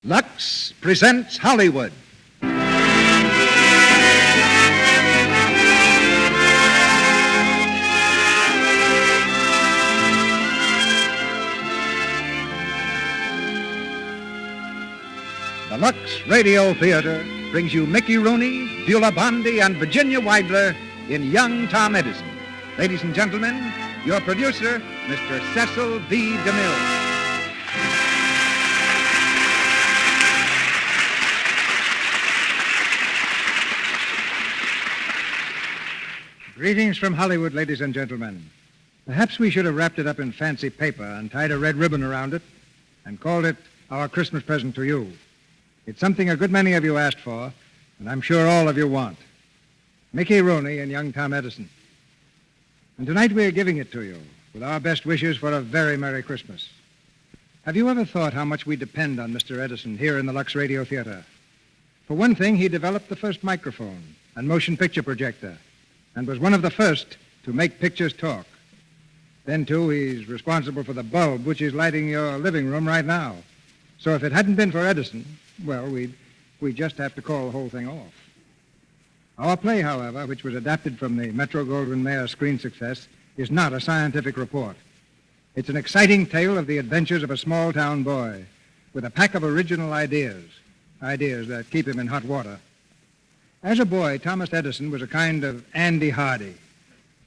Lux presents Hollywood. The Lux Radio Theatre brings you Mickey Rooney, Beulah Bondi, and Virginia Weidler in Young Tom Edison. Ladies and gentlemen, your producer, Mr. Cecil B. DeMille. Greetings from Hollywood, ladies and gentlemen. Perhaps we should have wrapped it up in fancy paper and tied a red ribbon around it and called it our Christmas present to you. It's something a good many of you asked for, and I'm sure all of you want. Mickey Rooney and young Tom Edison. And tonight we are giving it to you with our best wishes for a very Merry Christmas. Have you ever thought how much we depend on Mr. Edison here in the Lux Radio Theatre? For one thing, he developed the first microphone and motion picture projector, and was one of the first to make pictures talk. Then, too, he's responsible for the bulb which is lighting your living room right now. So if it hadn't been for Edison, well, we'd just have to call the whole thing off. Our play, however, which was adapted from the Metro-Goldwyn-Mayer screen success, is not a scientific report. It's an exciting tale of the adventures of a small-town boy with a pack of original ideas that keep him in hot water. As a boy, Thomas Edison was a kind of Andy Hardy.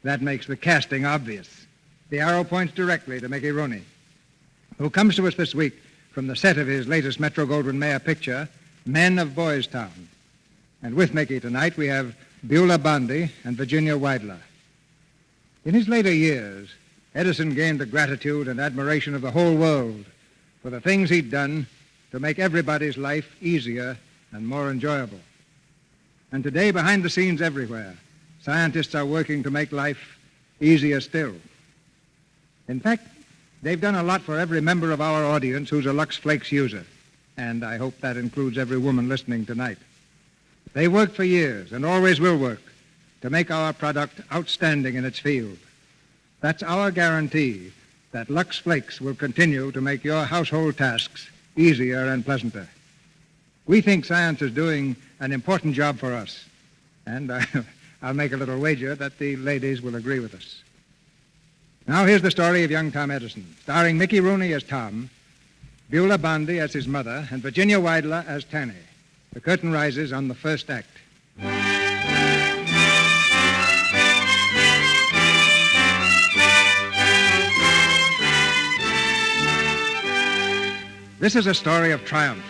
That makes the casting obvious. The arrow points directly to Mickey Rooney, who comes to us this week from the set of his latest Metro-Goldwyn-Mayer picture, Men of Boys Town. And with Mickey tonight, we have Beulah Bondi and Virginia Weidler. In his later years, Edison gained the gratitude and admiration of the whole world for the things he'd done to make everybody's life easier and more enjoyable. And today, behind the scenes everywhere, scientists are working to make life easier still. In fact, they've done a lot for every member of our audience who's a Lux Flakes user, and I hope that includes every woman listening tonight. They worked for years, and always will work, to make our product outstanding in its field. That's our guarantee that Lux Flakes will continue to make your household tasks easier and pleasanter. We think science is doing an important job for us, and I'll make a little wager that the ladies will agree with us. Now here's the story of young Tom Edison, starring Mickey Rooney as Tom, Beulah Bondi as his mother, and Virginia Weidler as Tanny. The curtain rises on the first act. This is a story of triumph.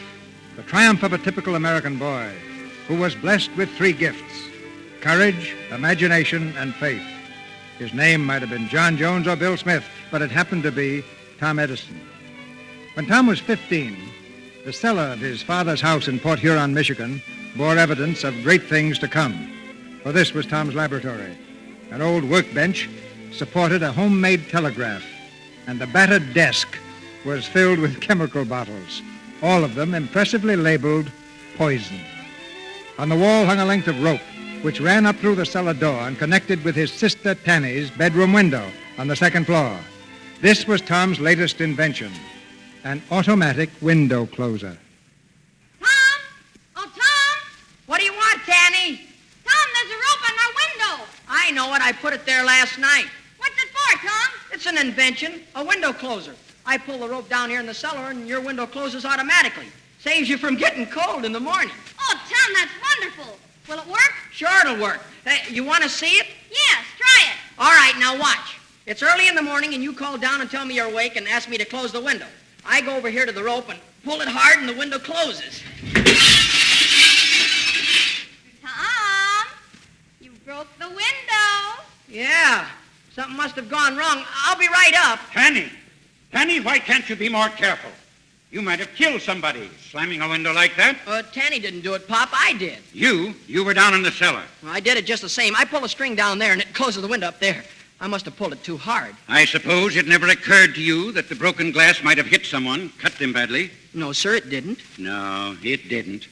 The triumph of a typical American boy who was blessed with three gifts: courage, imagination, and faith. His name might have been John Jones or Bill Smith, but it happened to be Tom Edison. When Tom was 15, the cellar of his father's house in Port Huron, Michigan, bore evidence of great things to come. For this was Tom's laboratory. An old workbench supported a homemade telegraph, and the battered desk was filled with chemical bottles, all of them impressively labeled poison. On the wall hung a length of rope, which ran up through the cellar door and connected with his sister Tanny's bedroom window on the second floor. This was Tom's latest invention, an automatic window closer. Tom? Oh, Tom? What do you want, Tanny? Tom, there's a rope on my window. I know it. I put it there last night. What's it for, Tom? It's an invention, a window closer. I pull the rope down here in the cellar, and your window closes automatically. Saves you from getting cold in the morning. Oh, Tom, that's wonderful. Will it work? Sure, it'll work. Hey, you want to see it? Yes, try it. All right, now watch. It's early in the morning, and you call down and tell me you're awake and ask me to close the window. I go over here to the rope and pull it hard, and the window closes. Tom, you broke the window. Yeah, something must have gone wrong. I'll be right up. Tanny, why can't you be more careful? You might have killed somebody slamming a window like that. Tanny didn't do it, Pop. I did. You were down in the cellar. Well, I did it just the same. I pull a string down there, and it closes the window up there. I must have pulled it too hard. I suppose it never occurred to you that the broken glass might have hit someone, cut them badly? No, sir, it didn't. No, it didn't.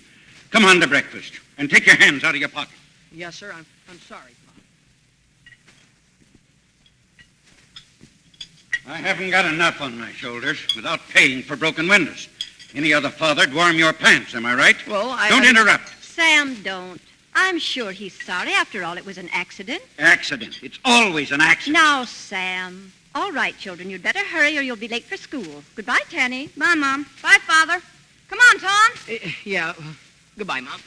Come on to breakfast, and take your hands out of your pockets. Yes, sir. I'm sorry, Pop. I haven't got enough on my shoulders without paying for broken windows. Any other father'd warm your pants, am I right? Well, Don't interrupt. Sam, don't. I'm sure he's sorry. After all, it was an accident. Accident. It's always an accident. Now, Sam. All right, children, you'd better hurry or you'll be late for school. Goodbye, Tanny. Bye, Mom. Bye, Father. Come on, Tom. Yeah. Goodbye, Mom.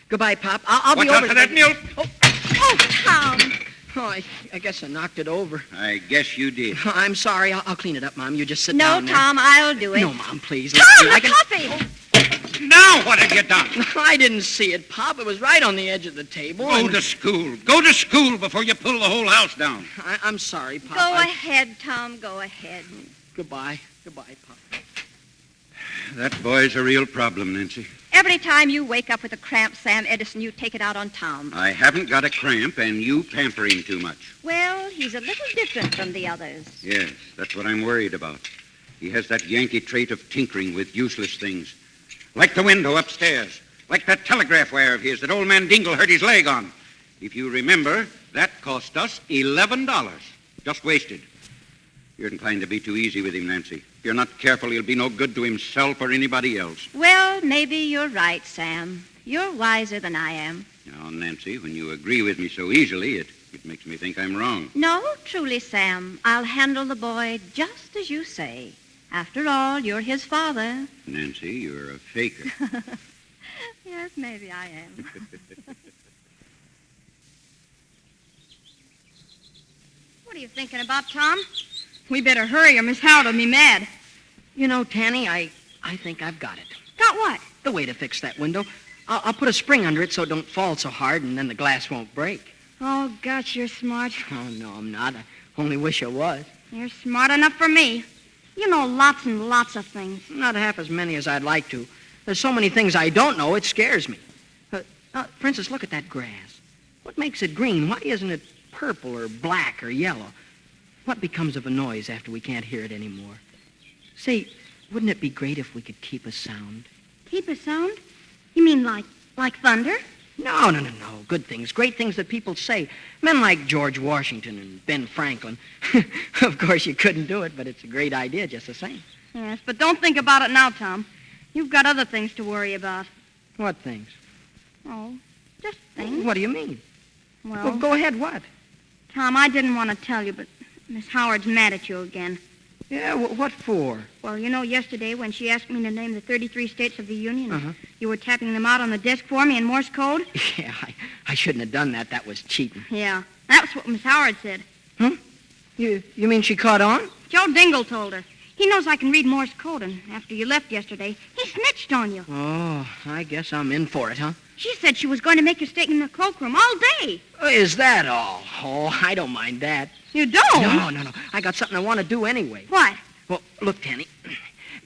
Goodbye, Pop. I'll Watch be over. out for that milk. Oh, Tom. Oh, I guess I knocked it over. I guess you did. I'm sorry. I'll clean it up, Mom. You just sit No, down there. Tom, I'll do it. No, Mom, please. Tom, I the can- coffee. Now what have you done? I didn't see it, Pop. It was right on the edge of the table. Go to school. Go to school before you pull the whole house down. I'm sorry, Pop. Go ahead, Tom. Go ahead. Goodbye. Goodbye, Pop. That boy's a real problem, Nancy. Every time you wake up with a cramp, Sam Edison, you take it out on Tom. I haven't got a cramp, and you pamper him too much. Well, he's a little different from the others. Yes, that's what I'm worried about. He has that Yankee trait of tinkering with useless things. Like the window upstairs. Like that telegraph wire of his that old man Dingle hurt his leg on. If you remember, that cost us $11. Just wasted. You're inclined to be too easy with him, Nancy. If you're not careful, he'll be no good to himself or anybody else. Well, maybe you're right, Sam. You're wiser than I am. Now, Nancy, when you agree with me so easily, it makes me think I'm wrong. No, truly, Sam. I'll handle the boy just as you say. After all, you're his father. Nancy, you're a faker. Yes, maybe I am. What are you thinking about, Tom? We better hurry or Miss Howard will be mad. You know, Tanny, I think I've got it. Got what? The way to fix that window. I'll put a spring under it so it don't fall so hard, and then the glass won't break. Oh, gosh, you're smart. Oh, no, I'm not. I only wish I was. You're smart enough for me. You know lots and lots of things. Not half as many as I'd like to. There's so many things I don't know, it scares me. For instance, look at that grass. What makes it green? Why isn't it purple or black or yellow? What becomes of a noise after we can't hear it anymore? Say, wouldn't it be great if we could keep a sound? Keep a sound? You mean like thunder? No. Good things, great things that people say. Men like George Washington and Ben Franklin. Of course, you couldn't do it, but it's a great idea just the same. Yes, but don't think about it now, Tom. You've got other things to worry about. What things? Oh, just things. What do you mean? Well, Go ahead, what? Tom, I didn't want to tell you, but Miss Howard's mad at you again. Yeah, what for? Well, you know, yesterday when she asked me to name the 33 states of the Union, Uh-huh. you were tapping them out on the desk for me in Morse code? Yeah, I shouldn't have done that. That was cheating. Yeah, that's what Miss Howard said. You mean she caught on? Joe Dingle told her. He knows I can read Morse code, and after you left yesterday, he snitched on you. Oh, I guess I'm in for it, huh? She said she was going to make you stay in the cloakroom all day. Is that all? Oh, I don't mind that. You don't? No. I got something I want to do anyway. What? Well, look, Tanny.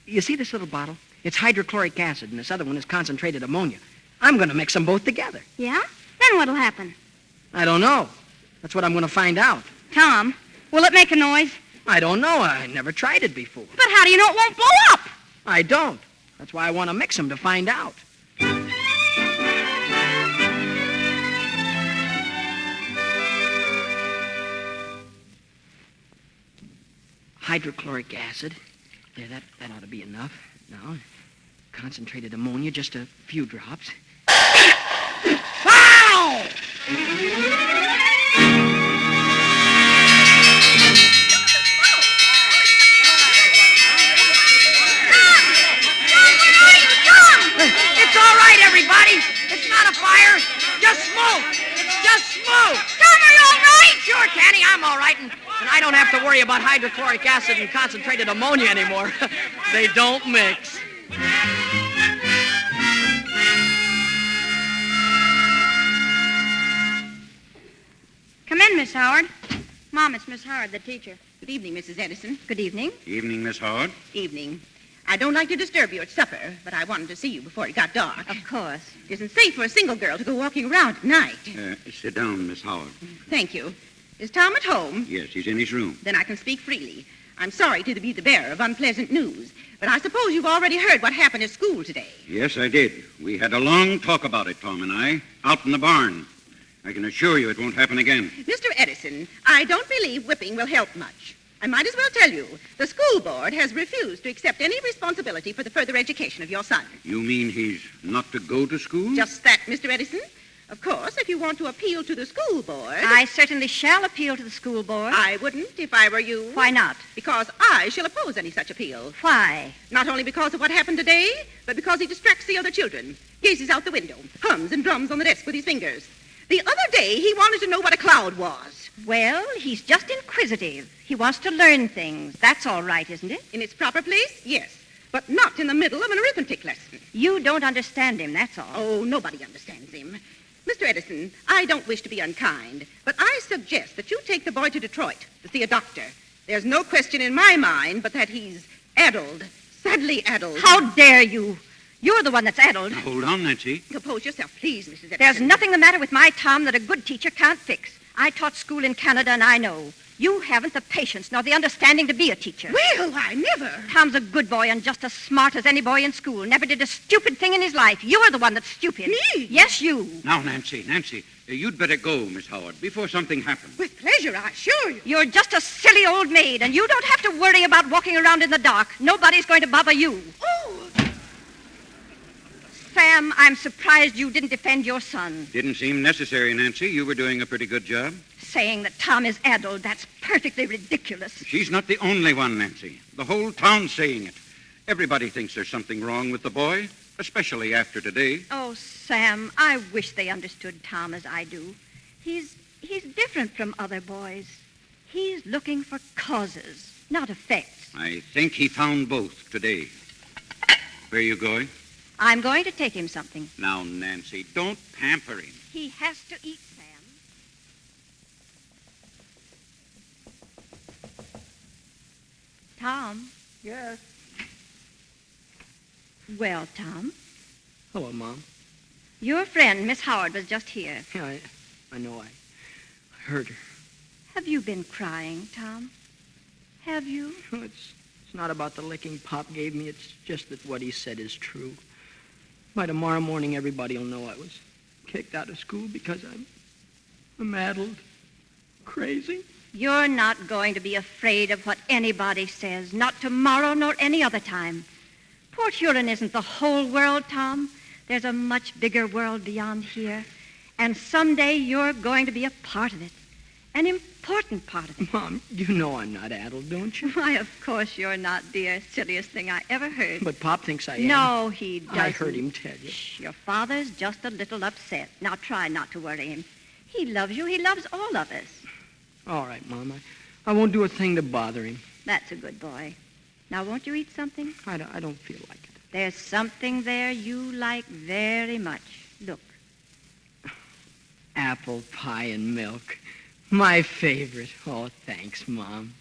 You see this little bottle? It's hydrochloric acid, and this other one is concentrated ammonia. I'm going to mix them both together. Yeah? Then what'll happen? I don't know. That's what I'm going to find out. Tom, will it make a noise? I don't know. I never tried it before. But how do you know it won't blow up? I don't. That's why I want to mix them to find out. Hydrochloric acid. There, that ought to be enough. Now, concentrated ammonia, just a few drops. Ow! It's all right, everybody. It's not a fire. Just smoke. It's just smoke. Tom, are you all right? Sure, Tanny, I'm all right. And I don't have to worry about hydrochloric acid and concentrated ammonia anymore. They don't mix. Come in, Miss Howard. Mom, it's Miss Howard, the teacher. Good evening, Mrs. Edison. Good evening. Evening, Miss Howard. Evening. I don't like to disturb you at supper, but I wanted to see you before it got dark. Of course. It isn't safe for a single girl to go walking around at night. Sit down, Miss Howard. Thank you. Is Tom at home? Yes, he's in his room. Then I can speak freely. I'm sorry to be the bearer of unpleasant news, but I suppose you've already heard what happened at school today. Yes, I did. We had a long talk about it, Tom and I, out in the barn. I can assure you it won't happen again. Mr. Edison, I don't believe whipping will help much. I might as well tell you, the school board has refused to accept any responsibility for the further education of your son. You mean he's not to go to school? Just that, Mr. Edison. Of course, if you want to appeal to the school board... I certainly shall appeal to the school board. I wouldn't if I were you. Why not? Because I shall oppose any such appeal. Why? Not only because of what happened today, but because he distracts the other children, gazes out the window, hums and drums on the desk with his fingers. The other day, he wanted to know what a cloud was. Well, he's just inquisitive. He wants to learn things. That's all right, isn't it? In its proper place, yes. But not in the middle of an arithmetic lesson. You don't understand him, that's all. Oh, nobody understands him. Mr. Edison, I don't wish to be unkind, but I suggest that you take the boy to Detroit to see a doctor. There's no question in my mind but that he's addled, sadly addled. How dare you? You're the one that's addled. Now, hold on, Nancy. Compose yourself, please, Mrs. Edison. There's nothing the matter with my Tom that a good teacher can't fix. I taught school in Canada, and I know. You haven't the patience nor the understanding to be a teacher. Well, I never. Tom's a good boy and just as smart as any boy in school. Never did a stupid thing in his life. You're the one that's stupid. Me? Yes, you. Now, Nancy, you'd better go, Miss Howard, before something happens. With pleasure, I assure you. You're just a silly old maid, and you don't have to worry about walking around in the dark. Nobody's going to bother you. Oh! Sam, I'm surprised you didn't defend your son. Didn't seem necessary, Nancy. You were doing a pretty good job. Saying that Tom is addled, that's perfectly ridiculous. She's not the only one, Nancy. The whole town's saying it. Everybody thinks there's something wrong with the boy, especially after today. Oh, Sam, I wish they understood Tom as I do. He's different from other boys. He's looking for causes, not effects. I think he found both today. Where are you going? I'm going to take him something. Now, Nancy, don't pamper him. He has to eat, Sam. Tom? Yes. Well, Tom, Hello, Mom. your friend, Miss Howard, was just here. Yeah, I know. I heard her. Have you been crying, Tom? Have you? It's not about the licking Pop gave me. It's just that what he said is true. By tomorrow morning, everybody will know I was kicked out of school because I'm addled, crazy. You're not going to be afraid of what anybody says, not tomorrow nor any other time. Port Huron isn't the whole world, Tom. There's a much bigger world beyond here. And someday you're going to be a part of it. An important part of it. Mom, you know I'm not addled, don't you? Why, of course you're not, dear. Silliest thing I ever heard. But Pop thinks I am. No, he doesn't. I heard him tell you. Shh, your father's just a little upset. Now try not to worry him. He loves you. He loves all of us. All right, Mom. I won't do a thing to bother him. That's a good boy. Now, won't you eat something? I don't feel like it. There's something there you like very much. Look. Apple pie and milk. My favorite. Oh, thanks, Mom.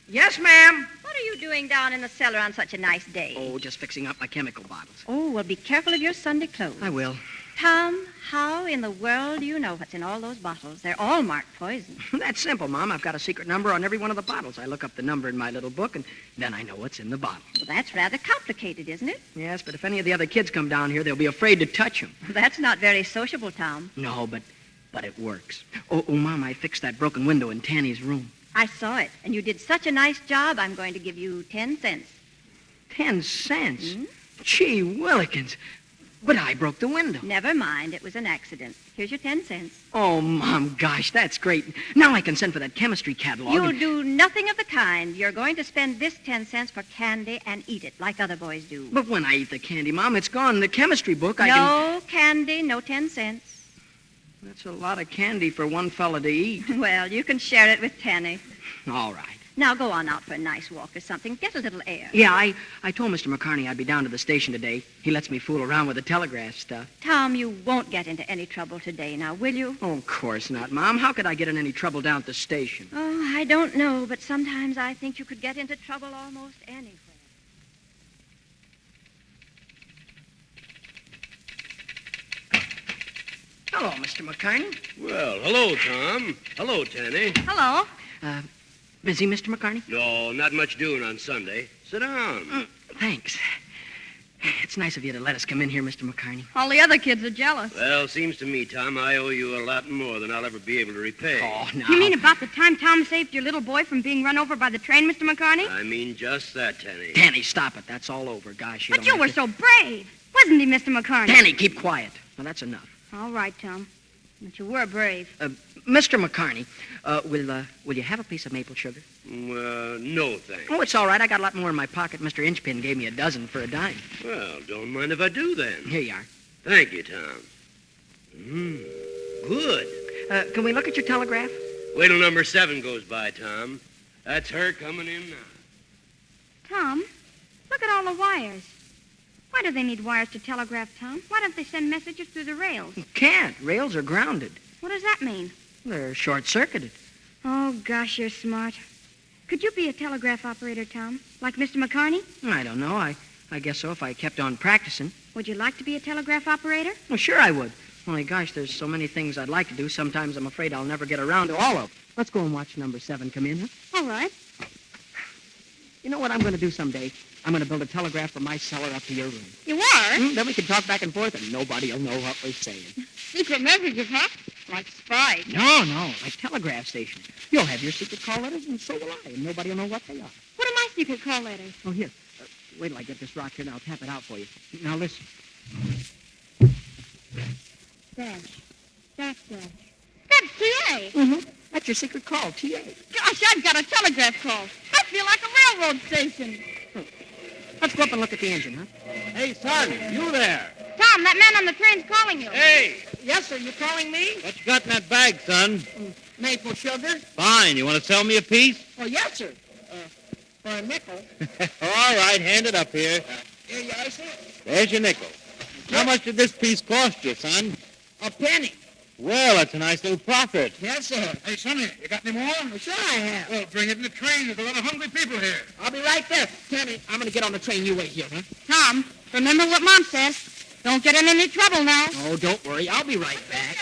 Yes, ma'am. What are you doing down in the cellar on such a nice day? Oh, just fixing up my chemical bottles. Oh, well, be careful of your Sunday clothes. I will. Tom, how in the world do you know what's in all those bottles? They're all marked poison. That's simple, Mom. I've got a secret number on every one of the bottles. I look up the number in my little book, and then I know what's in the bottle. Well, that's rather complicated, isn't it? Yes, but if any of the other kids come down here, they'll be afraid to touch them. That's not very sociable, Tom. No, but it works. Oh, Mom, I fixed that broken window in Tanny's room. I saw it, and you did such a nice job, I'm going to give you 10 cents. 10 cents? Hmm? Gee willikins. But I broke the window. Never mind, it was an accident. Here's your 10 cents. Oh, Mom, gosh, that's great. Now I can send for that chemistry catalog. You'll do nothing of the kind. You're going to spend this 10 cents for candy and eat it, like other boys do. But when I eat the candy, Mom, it's gone. The chemistry book, No candy, no 10 cents. That's a lot of candy for one fella to eat. Well, you can share it with Tanny. All right. Now go on out for a nice walk or something. Get a little air. Yeah, I told Mr. McCartney I'd be down to the station today. He lets me fool around with the telegraph stuff. Tom, you won't get into any trouble today now, will you? Oh, of course not, Mom. How could I get in any trouble down at the station? Oh, I don't know, but sometimes I think you could get into trouble almost anywhere. Hello, Mr. McCartney. Well, hello, Tom. Hello, Tanny. Hello. Busy, Mr. McCartney? No, not much doing on Sunday. Sit down. Thanks. It's nice of you to let us come in here, Mr. McCartney. All the other kids are jealous. Well, seems to me, Tom, I owe you a lot more than I'll ever be able to repay. Oh, no. You mean about the time Tom saved your little boy from being run over by the train, Mr. McCartney? I mean just that, Tanny. Danny, stop it. That's all over. Gosh, But you were so brave. Wasn't he, Mr. McCartney? Danny, keep quiet. Now, that's enough. All right, Tom. But you were brave. Mr. McCartney, will you have a piece of maple sugar? No, thanks. Oh, it's all right. I got a lot more in my pocket. Mr. Inchpin gave me a dozen for a dime. Well, don't mind if I do, then. Here you are. Thank you, Tom. Good. Can we look at your telegraph? Wait till number 7 goes by, Tom. That's her coming in now. Tom, look at all the wires. Why do they need wires to telegraph, Tom? Why don't they send messages through the rails? You can't. Rails are grounded. What does that mean? They're short-circuited. Oh, gosh, you're smart. Could you be a telegraph operator, Tom? Like Mr. McCartney? I don't know. I guess so if I kept on practicing. Would you like to be a telegraph operator? Well, sure I would. Only, gosh, there's so many things I'd like to do. Sometimes I'm afraid I'll never get around to all of them. Let's go and watch number 7 come in, huh? All right. You know what I'm going to do someday? I'm going to build a telegraph from my cellar up to your room. You are? Then we can talk back and forth, and nobody will know what we're saying. Secret messages, huh? Like spies. No, like telegraph stations. You'll have your secret call letters, and so will I, and nobody will know what they are. What are my secret call letters? Oh, here. Wait till I get this rock here, and I'll tap it out for you. Now, listen. Dash. Dash. That's TA. Mm-hmm. That's your secret call, TA. Gosh, I've got a telegraph call. I feel like a railroad station. Let's go up and look at the engine, huh? Hey, son, you there. Tom, that man on the train's calling you. Hey, Yes, sir. You calling me? what you got in that bag, son? Maple sugar? Fine. You want to sell me a piece? Oh, yes, sir. For a nickel. All right, hand it up here. Here you are, sir. There's your nickel. How much did this piece cost you, son? A penny. Well, that's a nice little profit. Yes, sir. Hey, Sonny, you got any more? Well, sure I have. Well, bring it in the train. There's a lot of hungry people here. I'll be right there. Penny, I'm going to get on the train. You wait here, huh? Tom, remember what Mom said. Don't get in any trouble now. Oh, don't worry. I'll be right back.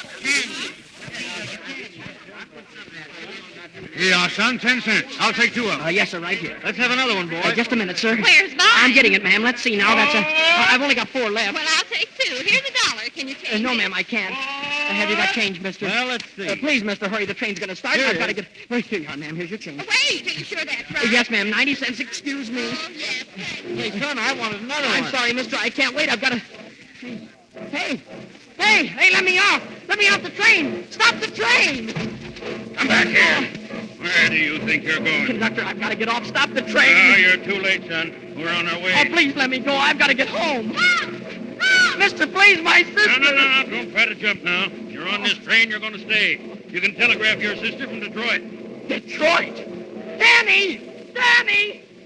Here you are, son. 10 cents. I'll take 2 of them. Yes, sir, right here. Let's have another one, boy. Just a minute, sir. Where's mine? I'm getting it, ma'am. Let's see now. I've only got 4 left. Well, I'll take 2. Here's $1. Can you change No, it? ma'am, I can't. Have you got change, mister? Well, let's see. Please, mister, hurry. The train's going to start. Here I've it got to is. get... Right here you are, ma'am. Here's your change. Wait, are you sure that's right? Yes, ma'am. 90 cents. Excuse me. Oh, yes. Hey, son, I wanted another I'm one. sorry, mister. I can't wait. I've got to... Hey, let me off. Let me off the train. Stop the train. Come back here. Where do you think you're going? Conductor, I've got to get off. Stop the Oh, train. you're too late, son. We're on our way. Oh, please let me go. I've got to get home. Mom! Mister, please, my sister. No. Don't try to jump now. You're on this train. You're going to stay. You can telegraph your sister from Detroit. Detroit. Danny!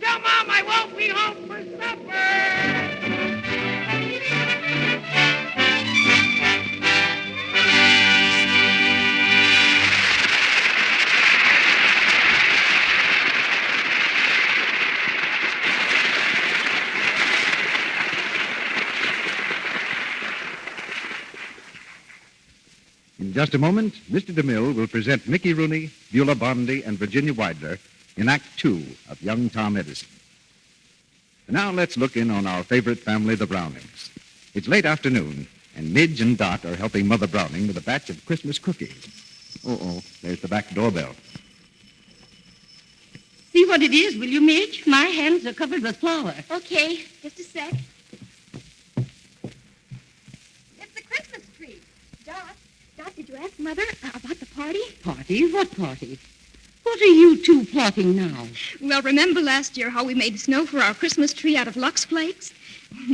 Tell Mom I won't be home for supper. In just a moment, Mr. DeMille will present Mickey Rooney, Beulah Bondi, and Virginia Weidler in Act 2 of Young Tom Edison. Now let's look in on our favorite family, the Brownings. It's late afternoon, and Midge and Dot are helping Mother Browning with a batch of Christmas cookies. There's the back doorbell. See what it is, will you, Midge? My hands are covered with flour. Okay, just a sec. It's the Christmas tree. Dot, did you ask Mother about the party? Party? What party? What are you two plotting now? Well, remember last year how we made snow for our Christmas tree out of Lux Flakes?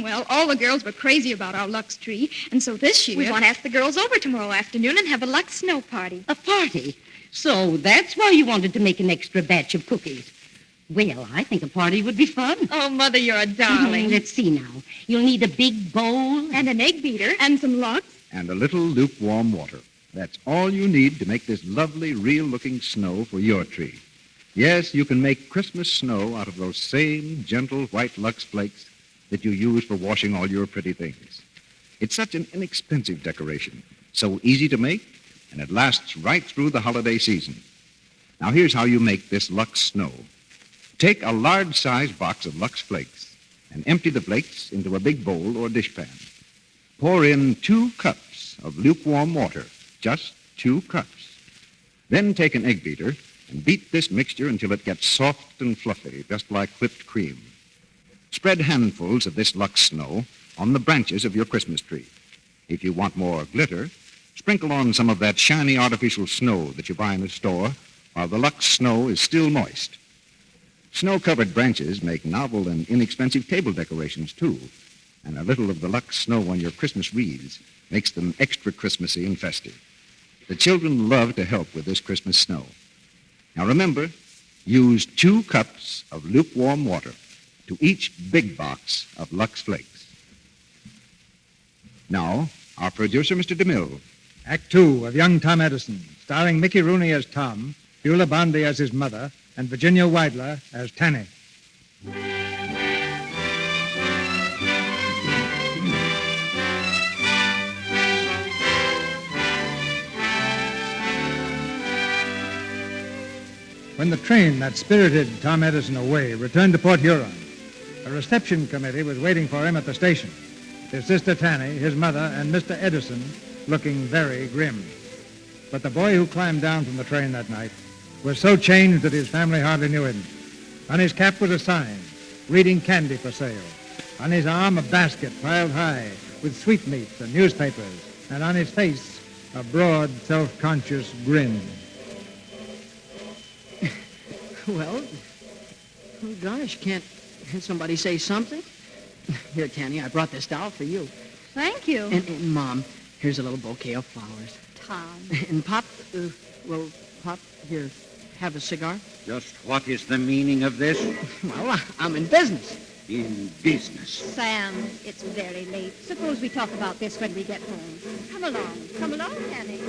Well, all the girls were crazy about our Lux tree, and so this year... We want to ask the girls over tomorrow afternoon and have a Lux snow party. A party? So that's why you wanted to make an extra batch of cookies. Well, I think a party would be fun. Oh, Mother, you're a darling. Let's see now. You'll need a big bowl. And an egg beater. And some Lux. And a little lukewarm water. That's all you need to make this lovely, real-looking snow for your tree. Yes, you can make Christmas snow out of those same gentle white Lux flakes that you use for washing all your pretty things. It's such an inexpensive decoration, so easy to make, and it lasts right through the holiday season. Now, here's how you make this Lux snow. Take a large-sized box of Lux flakes and empty the flakes into a big bowl or dishpan. Pour in 2 cups of lukewarm water, just 2 cups. Then take an egg beater and beat this mixture until it gets soft and fluffy, just like whipped cream. Spread handfuls of this Lux snow on the branches of your Christmas tree. If you want more glitter, sprinkle on some of that shiny artificial snow that you buy in the store while the Lux snow is still moist. Snow-covered branches make novel and inexpensive table decorations, too. And a little of the Lux snow on your Christmas wreaths makes them extra Christmassy and festive. The children love to help with this Christmas snow. Now remember, use 2 cups of lukewarm water to each big box of Lux Flakes. Now, our producer, Mr. DeMille. Act 2 of Young Tom Edison, starring Mickey Rooney as Tom, Beulah Bondi as his mother, and Virginia Weidler as Tanny. When the train that spirited Tom Edison away returned to Port Huron, a reception committee was waiting for him at the station. His sister Tanny, his mother, and Mr. Edison looking very grim. But the boy who climbed down from the train that night was so changed that his family hardly knew him. On his cap was a sign, reading candy for sale. On his arm, a basket piled high with sweetmeats and newspapers. And on his face, a broad, self-conscious grin. Well, oh gosh, can't somebody say something? Here, Tanny, I brought this doll for you. Thank you. And Mom, here's a little bouquet of flowers. Tom. And Pop, Pop, here, have a cigar? Just what is the meaning of this? Well, I'm in business. In business? Sam, it's very late. Suppose we talk about this when we get home. Come along, Tanny.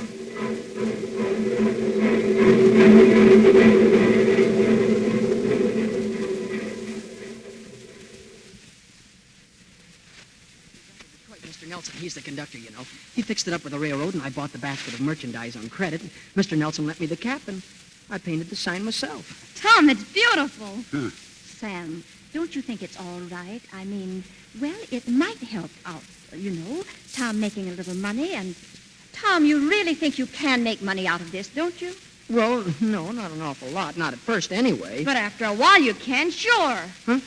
Mr. Nelson, he's the conductor, you know. He fixed it up with the railroad, and I bought the basket of merchandise on credit. Mr. Nelson lent me the cap, and I painted the sign myself. Tom, it's beautiful. Huh. Sam, don't you think it's all right? I mean, well, it might help out, you know, Tom making a little money, and Tom, you really think you can make money out of this, don't you? Well, no, not an awful lot. Not at first, anyway. But after a while, you can, sure. Huh?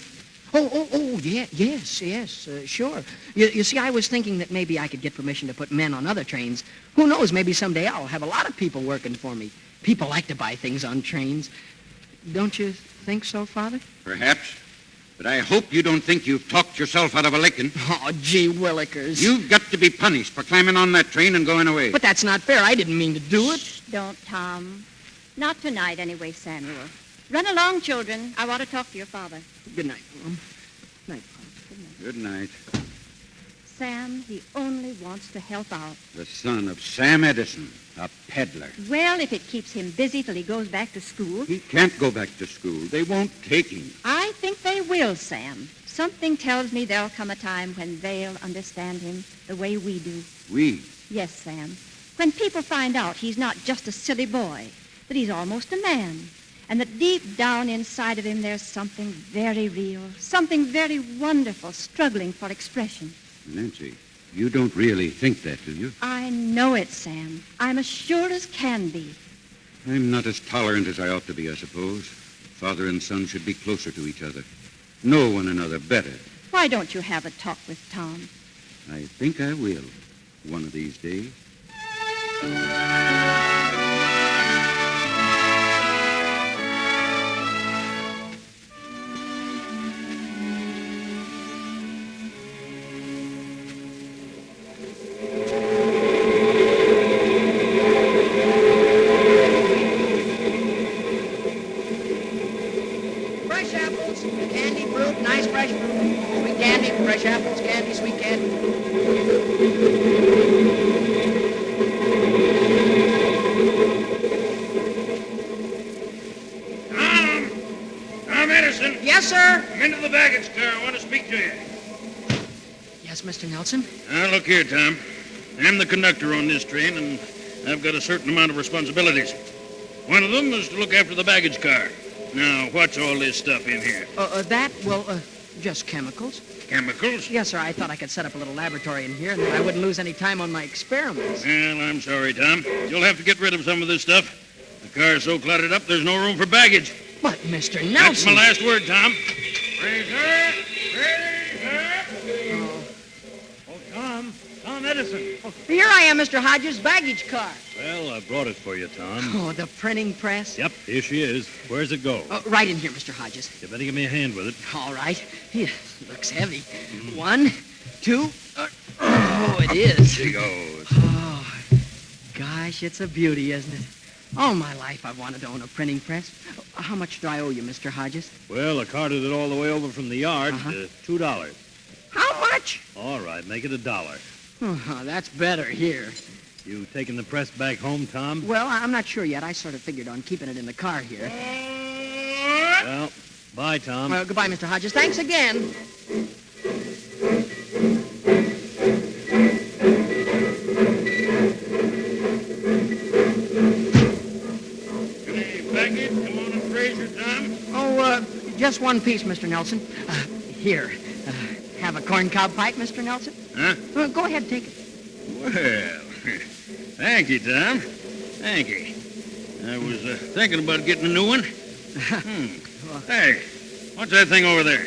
Yes, sure. You see, I was thinking that maybe I could get permission to put men on other trains. Who knows, maybe someday I'll have a lot of people working for me. People like to buy things on trains. Don't you think so, Father? Perhaps. But I hope you don't think you've talked yourself out of a licking. Oh, gee willikers. You've got to be punished for climbing on that train and going away. But that's not fair. I didn't mean to do it. Shh, don't, Tom. Not tonight, anyway, Samuel. Run along, children. I want to talk to your father. Good night, Mom. Night, Pop. Good night. Sam, he only wants to help out. The son of Sam Edison, a peddler. Well, if it keeps him busy till he goes back to school. He can't go back to school. They won't take him. I think they will, Sam. Something tells me there'll come a time when they'll understand him the way we do. We? Yes, Sam. When people find out he's not just a silly boy, that he's almost a man, and that deep down inside of him there's something very real, something very wonderful struggling for expression. Nancy, you don't really think that, do you? I know it, Sam. I'm as sure as can be. I'm not as tolerant as I ought to be, I suppose. Father and son should be closer to each other. Know one another better. Why don't you have a talk with Tom? I think I will, one of these days. Mr. Nelson? Now, look here, Tom. I'm the conductor on this train, and I've got a certain amount of responsibilities. One of them is to look after the baggage car. Now, what's all this stuff in here? Just chemicals. Chemicals? Yes, sir. I thought I could set up a little laboratory in here, and then I wouldn't lose any time on my experiments. Well, I'm sorry, Tom. You'll have to get rid of some of this stuff. The car's so cluttered up, there's no room for baggage. But, Mr. Nelson... That's my last word, Tom. Tom Edison. Oh, here I am, Mr. Hodges' baggage car. Well, I brought it for you, Tom. Oh, the printing press? Yep, here she is. Where's it go? Right in here, Mr. Hodges. You better give me a hand with it. All right. Here, looks heavy. 1, 2... oh, it is. She goes. Oh, gosh, it's a beauty, isn't it? All my life I've wanted to own a printing press. How much do I owe you, Mr. Hodges? Well, I carted it all the way over from the yard. $2. How much? All right, make it $1. Oh, that's better here. You taking the press back home, Tom? Well, I'm not sure yet. I sort of figured on keeping it in the car here. Well, bye, Tom. Well, goodbye, Mr. Hodges. Thanks again. Any baggage? Come on and Fraser, Tom. Oh, just one piece, Mr. Nelson. Here. Have a corncob pipe, Mr. Nelson? Huh? Go ahead, take it. Well, thank you, Tom. Thank you. I was thinking about getting a new one. Hey, what's that thing over there?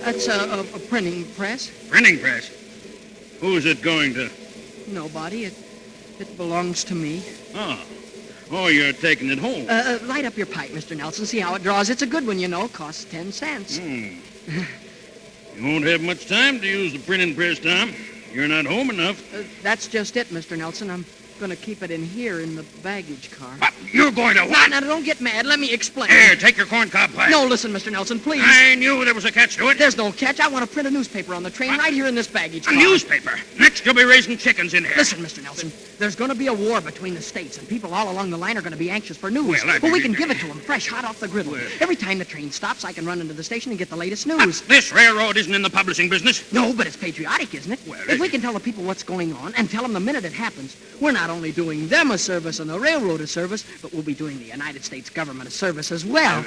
That's a printing press. Printing press? Who's it going to? Nobody. It belongs to me. Oh, you're taking it home. Light up your pipe, Mr. Nelson. See how it draws. It's a good one, you know. Costs 10 cents. You won't have much time to use the printing press, Tom. You're not home enough. That's just it, Mr. Nelson. I'm going to keep it in here in the baggage car. What? You're going to what? Now, don't get mad. Let me explain. Here, take your corncob pipe. No, listen, Mr. Nelson, please. I knew there was a catch to it. There's no catch. I want to print a newspaper on the train right here in this baggage car. A newspaper? Next, you'll be raising chickens in here. Listen, Mr. Nelson, there's going to be a war between the states, and people all along the line are going to be anxious for news. Well, but we can give it to them fresh, hot off the griddle. Every time the train stops, I can run into the station and get the latest news. This railroad isn't in the publishing business. No, but it's patriotic, isn't it? Well, if we can tell the people what's going on and tell them the minute it happens, we're not only doing them a service and the railroad a service, but we'll be doing the United States government a service as well.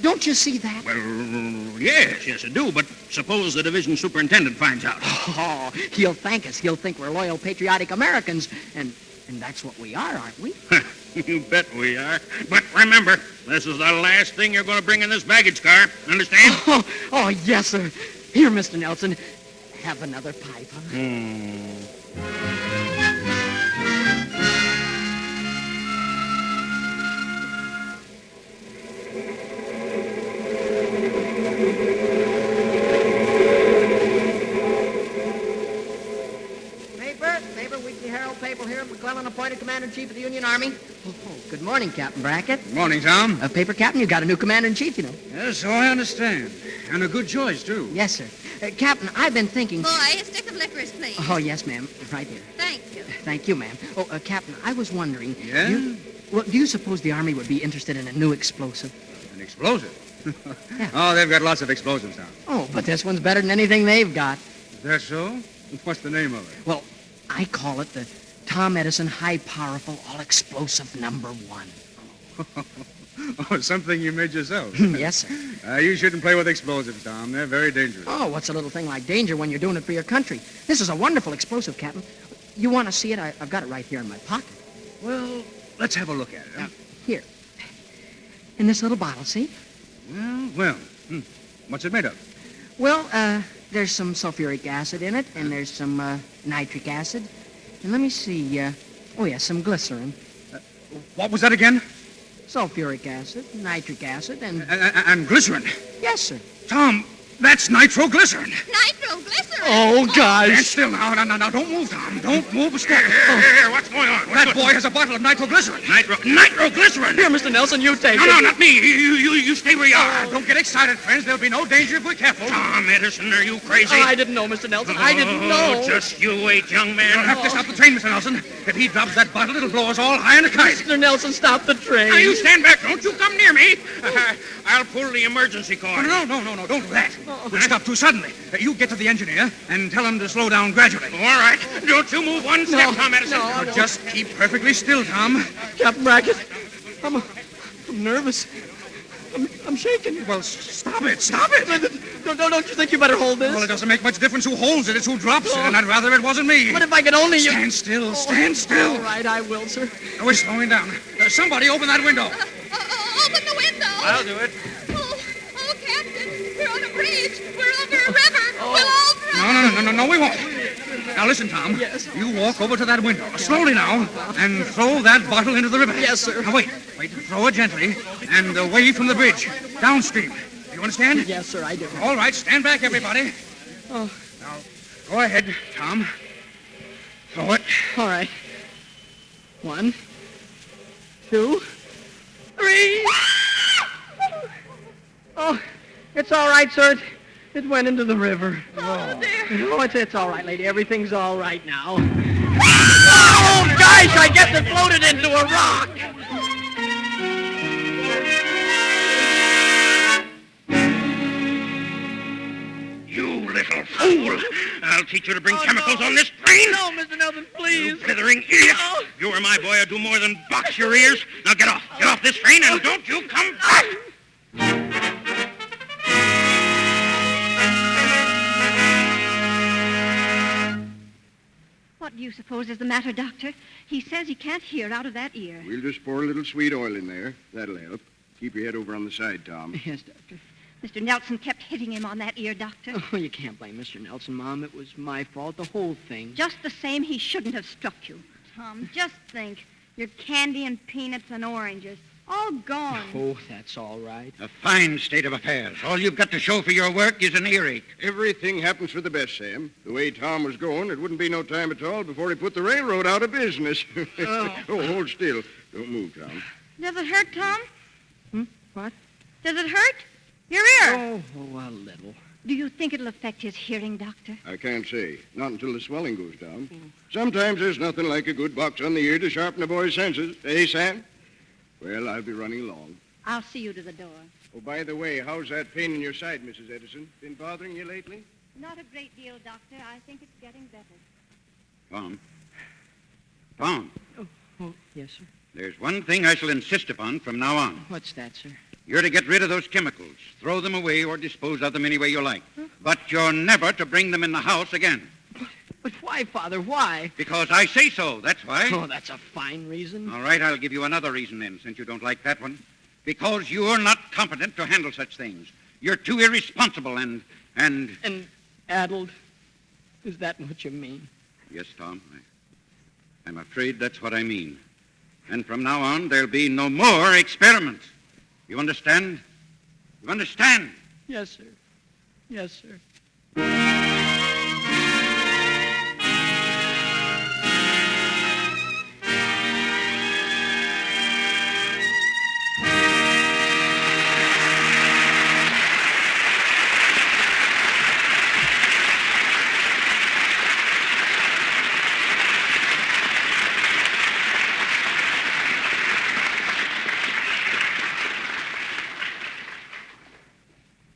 Don't you see that? Well, yes, I do, but suppose the division superintendent finds out. Oh, he'll thank us. He'll think we're loyal, patriotic Americans, and that's what we are, aren't we? You bet we are. But remember, this is the last thing you're going to bring in this baggage car. Understand? Oh, yes, sir. Here, Mr. Nelson, have another pipe, huh? Paper here, McClellan appointed Commander-in-Chief of the Union Army. Good morning, Captain Brackett. Good morning, Tom. Paper Captain, you got a new Commander-in-Chief, you know. Yes, so I understand. And a good choice, too. Yes, sir. Captain, I've been thinking... Boy, a stick of licorice, please. Oh, yes, ma'am. Right here. Thank you. Thank you, ma'am. Oh, Captain, I was wondering... Yeah? Do you suppose the Army would be interested in a new explosive? An explosive? Yeah. Oh, they've got lots of explosives now. Oh, but this one's better than anything they've got. Is that so? What's the name of it? Well, I call it the Tom Edison High Powerful All Explosive Number 1. Oh, something you made yourself. Yes, sir. You shouldn't play with explosives, Tom. They're very dangerous. Oh, what's a little thing like danger when you're doing it for your country? This is a wonderful explosive, Captain. You want to see it? I've got it right here in my pocket. Well, let's have a look at it. Huh? Here. In this little bottle, see? Well. What's it made of? Well, there's some sulfuric acid in it, and there's some nitric acid. And let me see, some glycerin. What was that again? Sulfuric acid, nitric acid, and glycerin? Yes, sir. Tom, that's nitroglycerin. Nitroglycerin? Oh, gosh. Stand still now. No, don't move, Tom. Don't move. Stop. Here, what's going on? That boy has a bottle of nitroglycerin. Nitroglycerin? Here, Mr. Nelson, you take it. No, not me. You stay where you are. Don't get excited, friends. There'll be no danger if we're careful. Tom Edison, are you crazy? I didn't know, Mr. Nelson. I didn't know. Just you wait, young man. You'll have to stop the train, Mr. Nelson. If he drops that bottle, it'll blow us all high in a kite. Mr. Nelson, stop the train. Now, you stand back. Don't you come near me. I'll pull the emergency cord. No, don't do that. We'll stop too suddenly. You get to the engineer and tell him to slow down gradually. All right. Don't you move one step, Tom Edison. No, just keep perfectly still, Tom. Captain Brackett, I'm nervous. I'm shaking. Well, stop it. Stop it. Don't you think you better hold this? Well, it doesn't make much difference who holds it. It's who drops it, and I'd rather it wasn't me. But if I could only... Stand still. Stand still. All right, I will, sir. Now, we're slowing down. Somebody open that window. Open the window. I'll do it. Oh, Captain, we're on a bridge. We're over a river. We'll all drown. No, we won't. Now, listen, Tom. Yes. You walk over to that window, slowly now, and throw that bottle into the river. Yes, sir. Now, wait. Throw it gently, and away from the bridge, downstream. You understand? Yes, sir, I do. All right, stand back, everybody. Oh. Now, go ahead, Tom. Throw it. All right. 1, 2, 3. Oh, it's all right, sir. It went into the river. Oh, dear. Oh, it's all right, lady. Everything's all right now. Oh, gosh, I guess it floated into a rock. You little fool! I'll teach you to bring chemicals on this train! No, Mr. Nelson, please! You blithering idiot! You or my boy will do more than box your ears. Now get off! Get off this train, and don't you come back! What do you suppose is the matter, Doctor? He says he can't hear out of that ear. We'll just pour a little sweet oil in there. That'll help. Keep your head over on the side, Tom. Yes, Doctor. Mr. Nelson kept hitting him on that ear, Doctor. Oh, you can't blame Mr. Nelson, Mom. It was my fault, the whole thing. Just the same, he shouldn't have struck you. Tom, just think. Your candy and peanuts and oranges, all gone. Oh, that's all right. A fine state of affairs. All you've got to show for your work is an earache. Everything happens for the best, Sam. The way Tom was going, it wouldn't be no time at all before he put the railroad out of business. Oh, hold still. Don't move, Tom. Does it hurt, Tom? What? Does it hurt? Your ear. Oh, a little. Do you think it'll affect his hearing, Doctor? I can't say. Not until the swelling goes down. Sometimes there's nothing like a good box on the ear to sharpen a boy's senses. Eh, Sam? Well, I'll be running along. I'll see you to the door. Oh, by the way, how's that pain in your side, Mrs. Edison? Been bothering you lately? Not a great deal, Doctor. I think it's getting better. Tom. Tom. Oh, yes, sir. There's one thing I shall insist upon from now on. What's that, sir? You're to get rid of those chemicals. Throw them away or dispose of them any way you like. But you're never to bring them in the house again. But why, Father, why? Because I say so, that's why. Oh, that's a fine reason. All right, I'll give you another reason then, since you don't like that one. Because you're not competent to handle such things. You're too irresponsible and... And addled? Is that what you mean? Yes, Tom. I'm afraid that's what I mean. And from now on, there'll be no more experiments. You understand? You understand? Yes, sir. Yes, sir.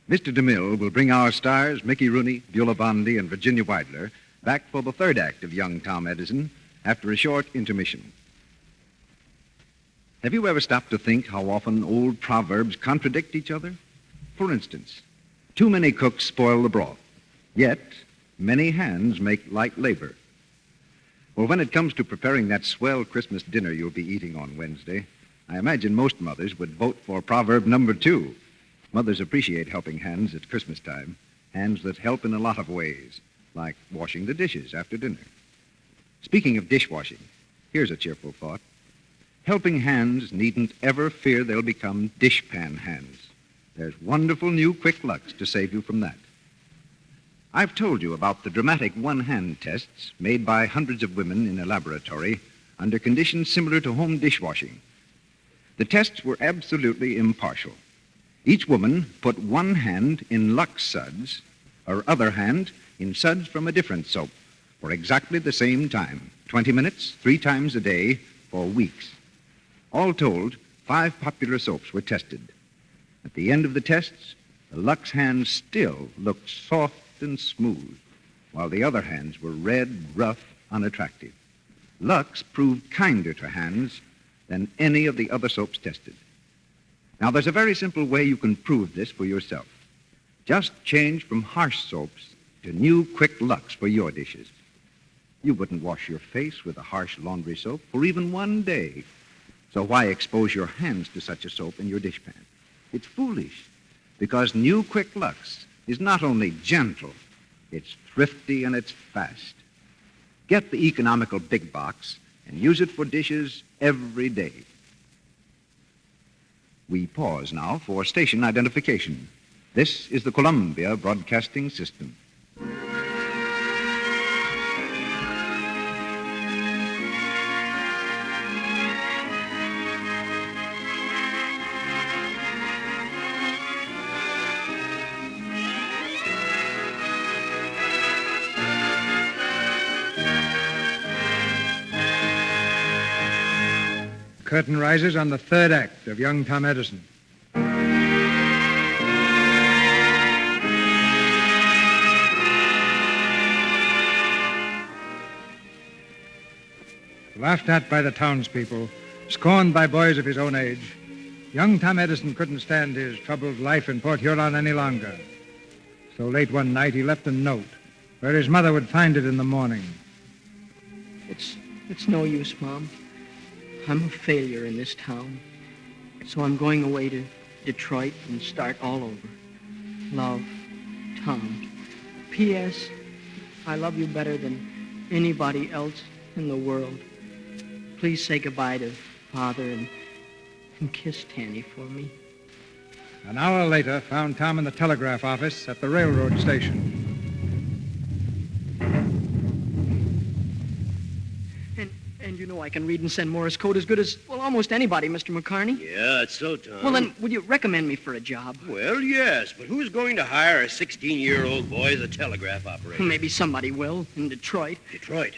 Mr. DeMille will bring our stars, Mickey Rooney, Beulah Bondi, and Virginia Weidler, back for the third act of Young Tom Edison after a short intermission. Have you ever stopped to think how often old proverbs contradict each other? For instance, too many cooks spoil the broth, yet many hands make light labor. Well, when it comes to preparing that swell Christmas dinner you'll be eating on Wednesday, I imagine most mothers would vote for proverb number 2. Mothers appreciate helping hands at Christmas time, hands that help in a lot of ways, like washing the dishes after dinner. Speaking of dishwashing, here's a cheerful thought. Helping hands needn't ever fear they'll become dishpan hands. There's wonderful new Quick Lux to save you from that. I've told you about the dramatic one-hand tests made by hundreds of women in a laboratory under conditions similar to home dishwashing. The tests were absolutely impartial. Each woman put one hand in Lux suds, her other hand in suds from a different soap for exactly the same time, 20 minutes, 3 times a day, for weeks. All told, 5 popular soaps were tested. At the end of the tests, the Lux hands still looked soft and smooth, while the other hands were red, rough, unattractive. Lux proved kinder to hands than any of the other soaps tested. Now, there's a very simple way you can prove this for yourself. Just change from harsh soaps to new quick Lux for your dishes. You wouldn't wash your face with a harsh laundry soap for even one day. So why expose your hands to such a soap in your dishpan? It's foolish, because new quick Lux is not only gentle, it's thrifty and it's fast. Get the economical big box and use it for dishes every day. We pause now for station identification. This is the Columbia Broadcasting System. Curtain rises on the third act of Young Tom Edison. Laughed at by the townspeople, scorned by boys of his own age, young Tom Edison couldn't stand his troubled life in Port Huron any longer. So late one night, he left a note where his mother would find it in the morning. It's no use, Mom. I'm a failure in this town. So I'm going away to Detroit and start all over. Love, Tom. P.S. I love you better than anybody else in the world. Please say goodbye to Father and kiss Tanny for me. An hour later, found Tom in the telegraph office at the railroad station. And you know I can read and send Morse code as good as, well, almost anybody, Mr. McCarney. Yeah, it's so, Tom. Well, then, would you recommend me for a job? Well, yes, but who's going to hire a 16-year-old boy as a telegraph operator? Maybe somebody will, in Detroit. Detroit?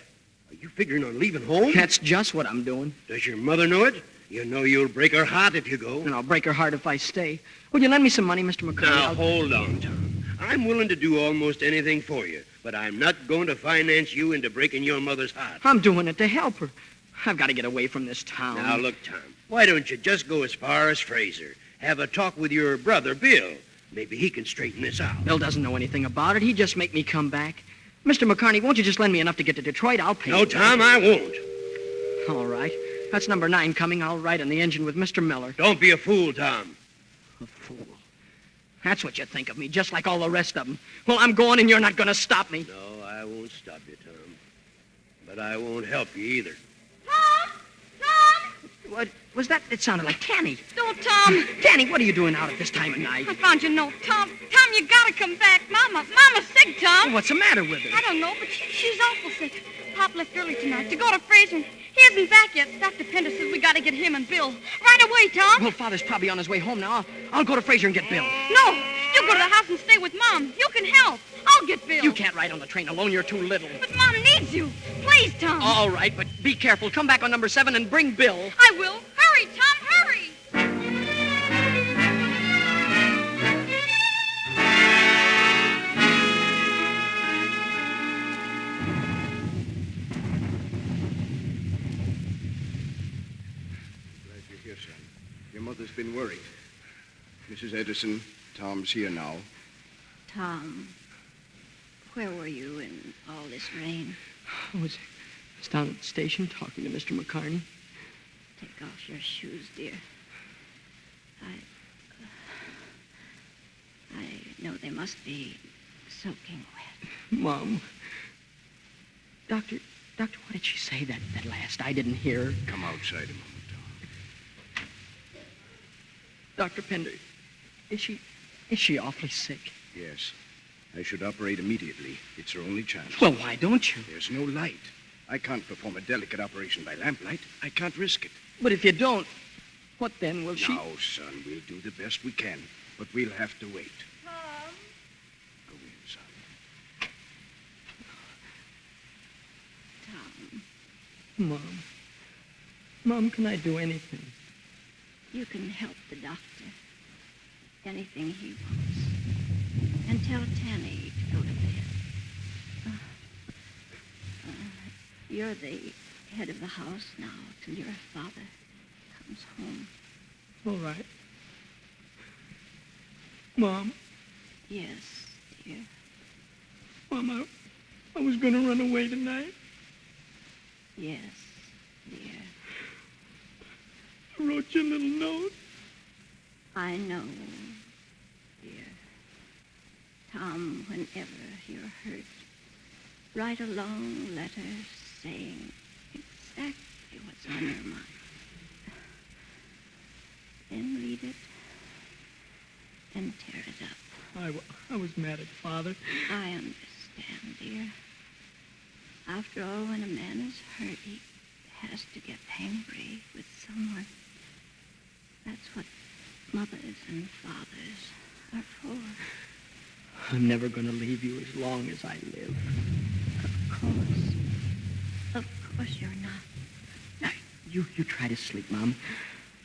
Are you figuring on leaving home? That's just what I'm doing. Does your mother know it? You know you'll break her heart if you go. And I'll break her heart if I stay. Will you lend me some money, Mr. McCartney? Now, hold on, Tom. I'm willing to do almost anything for you, but I'm not going to finance you into breaking your mother's heart. I'm doing it to help her. I've got to get away from this town. Now, look, Tom, why don't you just go as far as Fraser? Have a talk with your brother, Bill. Maybe he can straighten this out. Bill doesn't know anything about it. He'd just make me come back. Mr. McCartney, won't you just lend me enough to get to Detroit? I'll pay you. No, Tom, I won't. All right. That's number 9 coming. I'll ride on the engine with Mr. Miller. Don't be a fool, Tom. A fool. That's what you think of me, just like all the rest of them. Well, I'm going and you're not going to stop me. No, I won't stop you, Tom. But I won't help you either. Tom! Tom! What was that? It sounded like Tanny. No, Tom. Tanny, what are you doing out at this time of night? I found your note, Tom. Tom, you gotta come back. Mama's sick, Tom. Well, what's the matter with her? I don't know, but she's awful sick. Pop left early tonight to go to Fraser. He isn't back yet. Dr. Pender says we gotta get him and Bill. Right away, Tom. Well, Father's probably on his way home now. I'll go to Fraser and get Bill. No, you go to the house and stay with Mom. You can help. I'll get Bill. You can't ride on the train alone. You're too little. But Mom needs you. Please, Tom. All right, but be careful. Come back on number 7 and bring Bill. I will. Hurry, Tom, hurry. Glad you're here, son. Your mother's been worried. Mrs. Edison, Tom's here now. Tom, where were you in all this rain? I was down at the station talking to Mr. McCartney. Take off your shoes, dear. I know they must be soaking wet. Mom. Doctor, what did she say that last? I didn't hear her. Come outside a moment, Tom. Dr. Pender, is she awfully sick? Yes. I should operate immediately. It's her only chance. Well, why don't you? There's no light. I can't perform a delicate operation by lamplight. I can't risk it. But if you don't, what then will she... Now, son, we'll do the best we can, but we'll have to wait. Tom. Go in, son. Tom. Mom, can I do anything? You can help the doctor. Anything he wants. And tell Tanny to go to bed. You're the head of the house now till your father comes home. All right. Mom. Yes, dear. Mom, I was going to run away tonight. Yes, dear. I wrote you a little note. I know, dear. Tom, whenever you're hurt, write a long letter saying exactly what's on your mind. Then read it and tear it up. I was mad at Father. I understand, dear. After all, when a man is hurt, he has to get angry with someone. That's what mothers and fathers are for. I'm never going to leave you as long as I live. Of course you're not. Now, you try to sleep, Mom.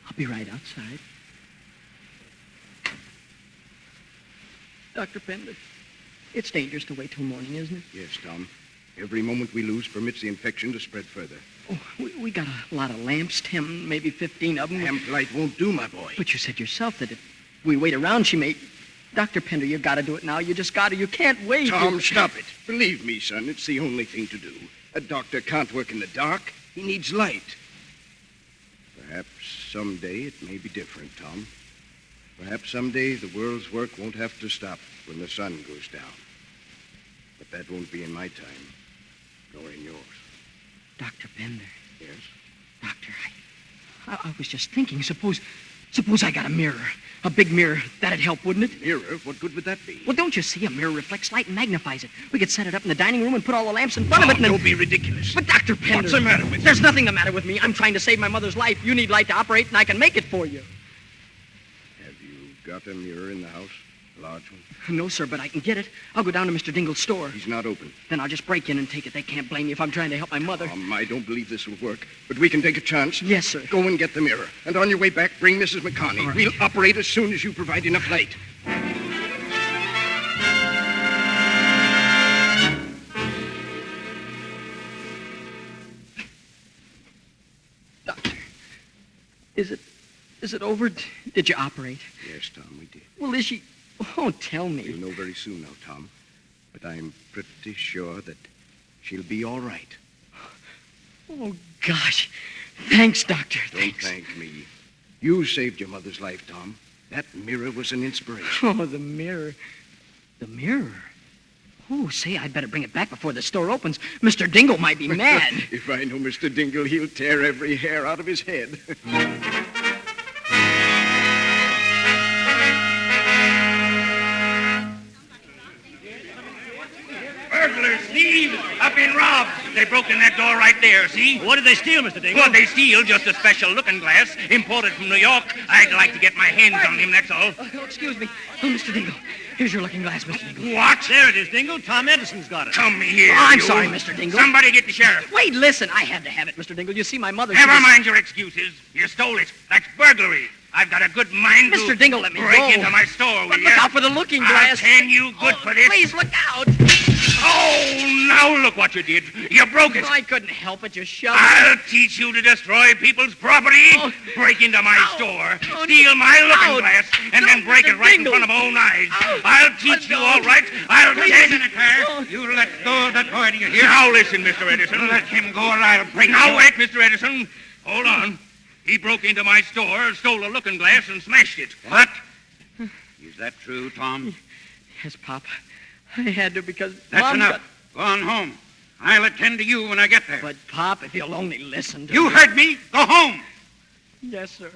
I'll be right outside. Dr. Pender, it's dangerous to wait till morning, isn't it? Yes, Tom. Every moment we lose permits the infection to spread further. Oh, we got a lot of lamps, 10, maybe 15 of them. Lamp light won't do, my boy. But you said yourself that if we wait around, she may... Dr. Pender, you've got to do it now. You just got to. You can't wait. Tom, stop it. Believe me, son, it's the only thing to do. A doctor can't work in the dark. He needs light. Perhaps someday it may be different, Tom. Perhaps someday the world's work won't have to stop when the sun goes down. But that won't be in my time, nor in yours. Dr. Pender. Yes? Doctor, I was just thinking, suppose I got a mirror. A big mirror. That'd help, wouldn't it? Mirror? What good would that be? Well, don't you see? A mirror reflects light and magnifies it. We could set it up in the dining room and put all the lamps in front of it and then... Don't be ridiculous. But, Dr. Pender... What's the matter with you? There's nothing the matter with me. I'm trying to save my mother's life. You need light to operate, and I can make it for you. Have you got a mirror in the house? A large one? No, sir, but I can get it. I'll go down to Mr. Dingle's store. He's not open. Then I'll just break in and take it. They can't blame me if I'm trying to help my mother. I don't believe this will work, but we can take a chance. Yes, sir. Go and get the mirror. And on your way back, bring Mrs. McConney. All right. We'll operate as soon as you provide enough light. Doctor, is it over? Did you operate? Yes, Tom, we did. Well, is she... Oh, tell me. You'll know very soon now, Tom. But I'm pretty sure that she'll be all right. Oh, gosh. Thanks, Doctor. Don't thank me. You saved your mother's life, Tom. That mirror was an inspiration. Oh, the mirror. The mirror? Oh, say, I'd better bring it back before the store opens. Mr. Dingle might be mad. If I know Mr. Dingle, he'll tear every hair out of his head. Burglars, thieves, I've been robbed. They broke in that door right there, see? What did they steal, Mr. Dingle? Well, they steal just a special looking glass imported from New York. I'd like to get my hands on him, that's all. Oh, excuse me. Oh, Mr. Dingle. Here's your looking glass, Mr. Dingle. What? There it is, Dingle. Tom Edison's got it. Come here, Oh, I'm you. sorry, Mr. Dingle. Somebody get the sheriff. Wait, listen. I had to have it, Mr. Dingle. You see, my mother... Never mind your excuses. You stole it. That's burglary. I've got a good mind to... Mr. Dingle, let me break go. into my store, will But you? look out for the looking glass. I'll tan you good for this. Please, look out. Oh, now look what you did. You broke it. I couldn't help it. You shoved I'll teach you to destroy people's property, break into my store, steal my looking glass, and then break it right in front of my own eyes. I'll teach you all right. I'll take in a car. You let go of that boy, do you hear? Now listen, Mr. Edison. Let him go or I'll break. Now wait, Mr. Edison. Hold on. He broke into my store, stole a looking glass, and smashed it. What? Is that true, Tom? Yes, Pop. I had to because... That's Mom enough. Go on home. I'll attend to you when I get there. But, Pop, if you'll only listen to You me... heard me. Go home. Yes, sir.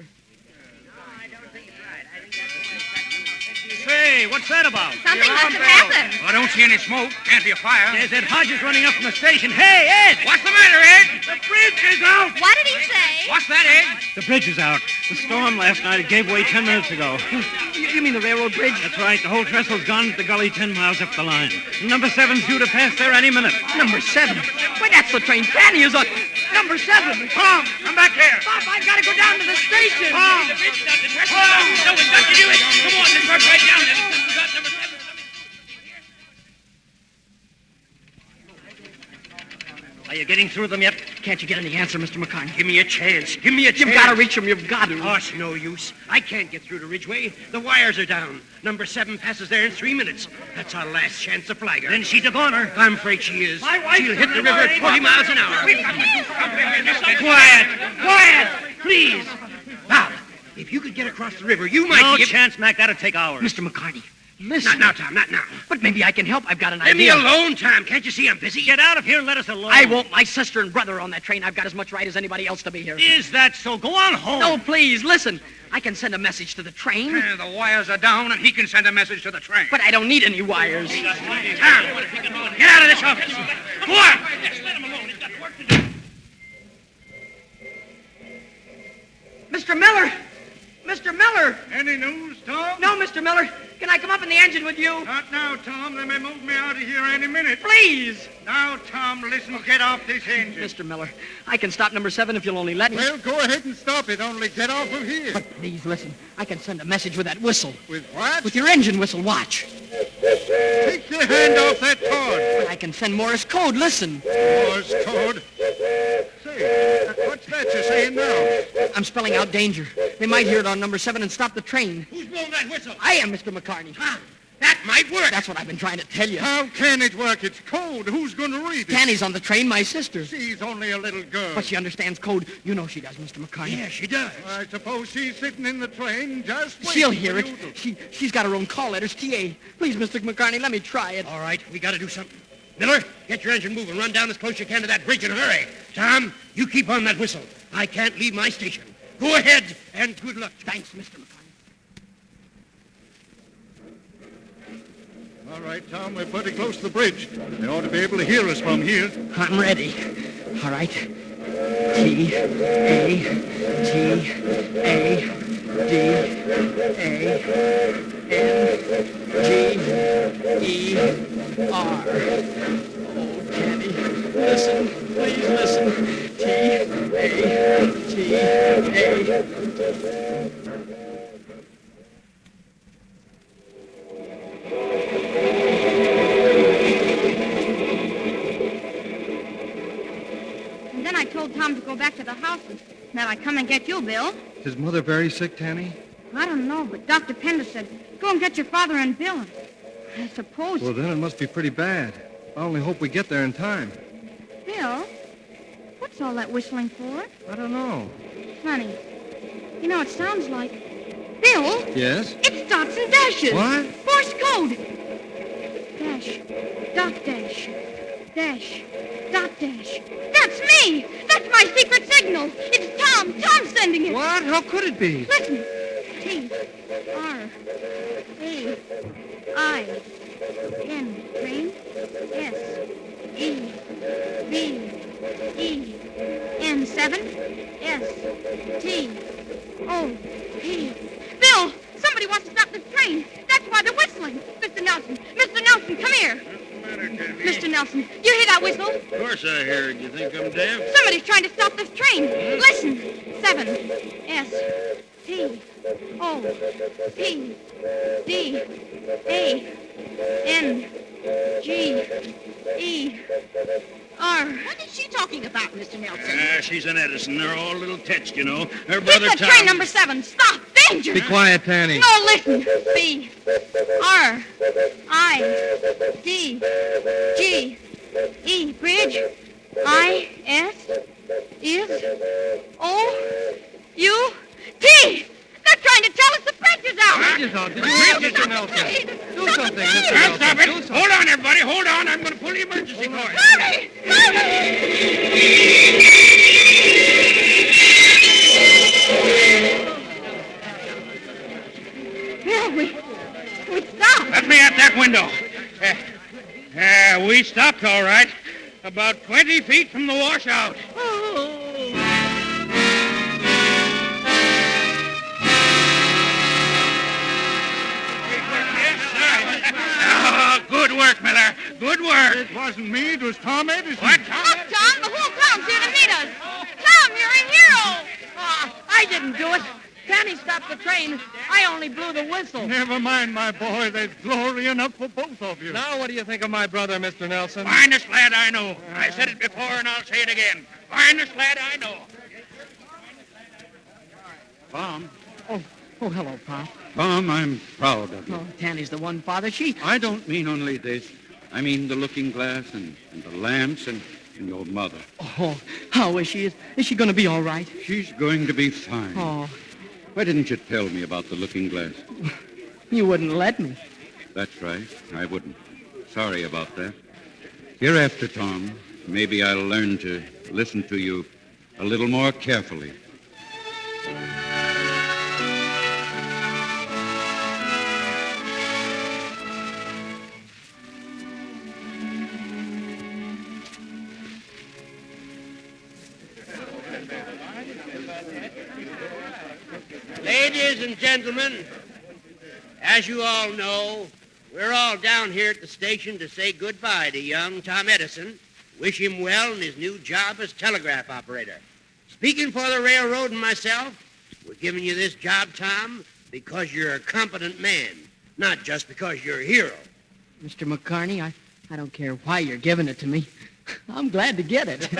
Say, what's that about? Something must have happened. I don't see any smoke. Can't be a fire. There's Ed Hodges running up from the station. Hey, Ed! What's the matter, Ed? The bridge is out. What did he say? What's that, Ed? The bridge is out. The storm last night gave way 10 minutes ago. You mean the railroad bridge? That's right. The whole trestle's gone to the gully 10 miles up the line. Number 7's due to pass there any minute. Number 7? Wait, that's the train Fanny is on. Number 7. Tom, come back here. Pop, I've got to go down to the station. Tom. No, we've got to do it. Come on, let's work right down there. Number 7. Are you getting through them yet? Can't you get any answer, Mr. McCartney? Give me a chance. Give me a chance. You've got to reach them. You've got to. Oh, it's no use. I can't get through to Ridgeway. The wires are down. Number 7 passes there in 3 minutes. That's our last chance to flag her. Then she's a goner. I'm afraid she is. My wife She'll hit the river at 40 miles an hour. Quiet! Quiet! Please! Now, if you could get across the river, you might No be... chance, Mac. That'll take hours. Mr. McCartney, listen. Not now, Tom, not now. But maybe I can help. I've got an Leave me idea. alone, Tom. Can't you see I'm busy? Get out of here and let us alone. I won't. My sister and brother are on that train. I've got as much right as anybody else to be here. Is that so? Go on home. No, please, listen. I can send a message to the train. The wires are down, and he can send a message to the train. But I don't need any wires. Tom, get out of this office. Go on. Just let him alone. He's got work to do. Mr. Miller! Mr. Miller! Any news, Tom? No, Mr. Miller. Can I come up in the engine with you? Not now, Tom. They may move me out of here any minute. Please! Now, Tom, listen, get off this engine. Mr. Miller, I can stop number 7 if you'll only let me. Well, go ahead and stop it. Only get off of here. But please, listen. I can send a message with that whistle. With what? With your engine whistle. Watch. Take your hand off that cord. But I can send Morse code. Listen. Morse code? Say, what's that you're saying now? I'm spelling out danger. They might hear it on number 7 and stop the train. Who's blowing that whistle? I am, Mr. McCartney. That might work. That's what I've been trying to tell you. How can it work? It's code. Who's going to read it? Tanny's on the train, my sister. She's only a little girl. But she understands code. You know she does, Mr. McCartney. Yeah, she does. I suppose she's sitting in the train just waiting. She'll hear for it. you to- She's got her own call letters, T.A. Please, Mr. McCartney, let me try it. All right, we got to do something. Miller, get your engine moving. Run down as close as you can to that bridge in a hurry. Tom, you keep on that whistle. I can't leave my station. Go ahead, and good luck. Thanks, Mr. McCartney. All right, Tom, we're pretty close to the bridge. They ought to be able to hear us from here. I'm ready. All right. T, A, T, A, D, A, N, G, E, R. Oh, Kenny, listen. Please listen. T, A, T, A. And then I told Tom to go back to the house and that I'd come and get you, Bill. Is his mother very sick, Tanny? I don't know, but Dr. Pender said, go and get your father and Bill. And I suppose... Well, then it must be pretty bad. I only hope we get there in time. Bill, what's all that whistling for? I don't know. Funny. You know, it sounds like... Bill? Yes? It's dots and dashes. What? Morse code. Dash. Dot dash. Dash. Dot dash. That's me. That's my secret signal. It's Tom. Tom's sending it. What? How could it be? Listen. T. R. A. I. N. Train. S. E. B. E. N. 7. S. T. O. E. Bill, somebody wants to stop this train. That's why they're whistling. Mr. Nelson. Mr. Nelson, come here. Mr. Nelson, you hear that whistle? Of course I hear it. You think I'm deaf? Somebody's trying to stop this train. Listen. 7. S. T. O. P. D. A. N. G. E. R. What is she talking about, Mr. Nelson? She's an Edison. They're all little tetched, you know. Her He brother said Tom... train number 7. Stop. Danger. Be quiet, Tanny. No, listen. B. R. I. D. G. E. Bridge. I. S. Is. O. U. T. They're trying to tell us the bridge is out. Bridge is out. Did you hear, Mr. Nelson? Do something, Mr. Nelson. Stop it. Do something. Hold on, everybody. Hold on. I'm going to pull the emergency cord. Hurry! Bill, we stopped. Let me at that window. We stopped all right. About 20 feet from the washout. Good work, Miller. Good work. It wasn't me. It was Tom Edison. What, Tom? Look, Tom, the whole town's here to meet us. Tom, you're a hero. I didn't do it. Tanny stopped the train. I only blew the whistle. Never mind, my boy. There's glory enough for both of you. Now, what do you think of my brother, Mr. Nelson? Finest lad I know. I said it before, and I'll say it again. Finest lad I know. Tom. Oh, hello, Pop. Tom, I'm proud of you. Oh, Tanny's the one, Father. I don't mean only this. I mean the looking glass and the lamps and your mother. Oh, how is she? Is she going to be all right? She's going to be fine. Oh, Why didn't you tell me about the looking glass? you wouldn't let me. That's right. I wouldn't. Sorry about that. Hereafter, Tom, maybe I'll learn to listen to you a little more carefully. Ladies and gentlemen, as you all know, we're all down here at the station to say goodbye to young Tom Edison, wish him well in his new job as telegraph operator. Speaking for the railroad and myself, we're giving you this job, Tom, because you're a competent man, not just because you're a hero. Mr. McCarney, I don't care why you're giving it to me. I'm glad to get it.